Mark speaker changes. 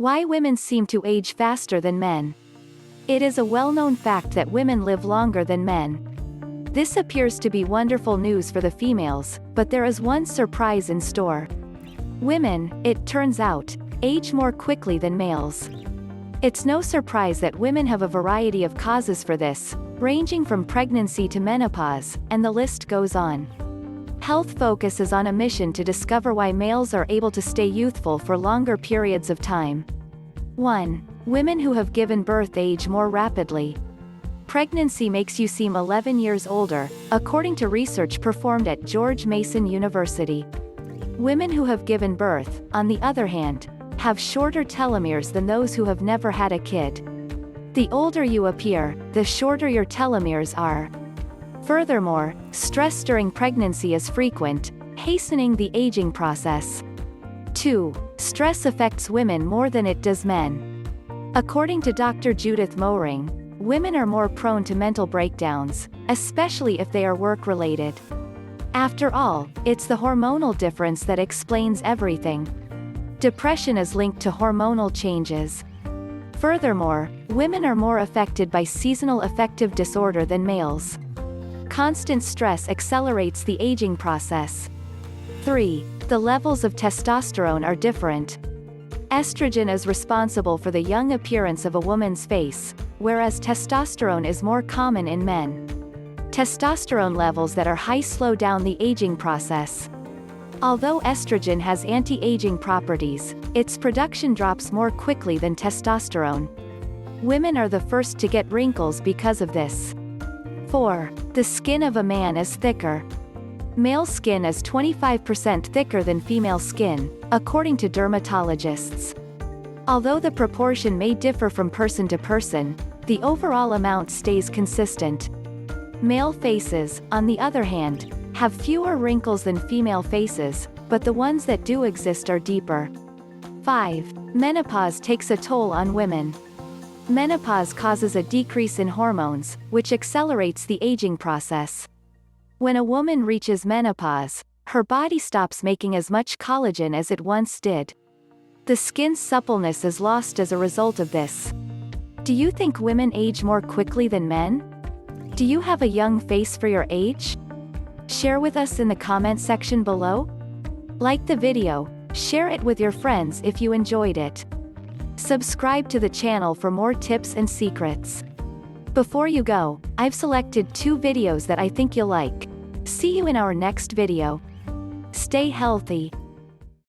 Speaker 1: Why women seem to age faster than men. It is a well-known fact that women live longer than men. This appears to be wonderful news for the females, but there is one surprise in store. Women, it turns out, age more quickly than males. It's no surprise that women have a variety of causes for this, ranging from pregnancy to menopause, and the list goes on. Health Focus is on a mission to discover why males are able to stay youthful for longer periods of time. 1. Women who have given birth age more rapidly. Pregnancy makes you seem 11 years older, according to research performed at George Mason University. Women who have given birth, on the other hand, have shorter telomeres than those who have never had a kid. The older you appear, the shorter your telomeres are. Furthermore, stress during pregnancy is frequent, hastening the aging process. 2. Stress affects women more than it does men. According to Dr. Judith Moehring, women are more prone to mental breakdowns, especially if they are work-related. After all, it's the hormonal difference that explains everything. Depression is linked to hormonal changes. Furthermore, women are more affected by seasonal affective disorder than males. Constant stress accelerates the aging process. 3. The levels of testosterone are different. Estrogen is responsible for the young appearance of a woman's face, whereas testosterone is more common in men. Testosterone levels that are high slow down the aging process. Although estrogen has anti-aging properties, its production drops more quickly than testosterone. Women are the first to get wrinkles because of this. 4. The skin of a man is thicker. Male skin is 25% thicker than female skin, according to dermatologists. Although the proportion may differ from person to person, the overall amount stays consistent. Male faces, on the other hand, have fewer wrinkles than female faces, but the ones that do exist are deeper. 5. Menopause takes a toll on women. Menopause causes a decrease in hormones, which accelerates the aging process. When a woman reaches menopause, her body stops making as much collagen as it once did. The skin's suppleness is lost as a result of this. Do you think women age more quickly than men? Do you have a young face for your age? Share with us in the comment section below. Like the video, share it with your friends if you enjoyed it. Subscribe to the channel for more tips and secrets. Before you go, I've selected 2 videos that I think you'll like. See you in our next video. Stay healthy.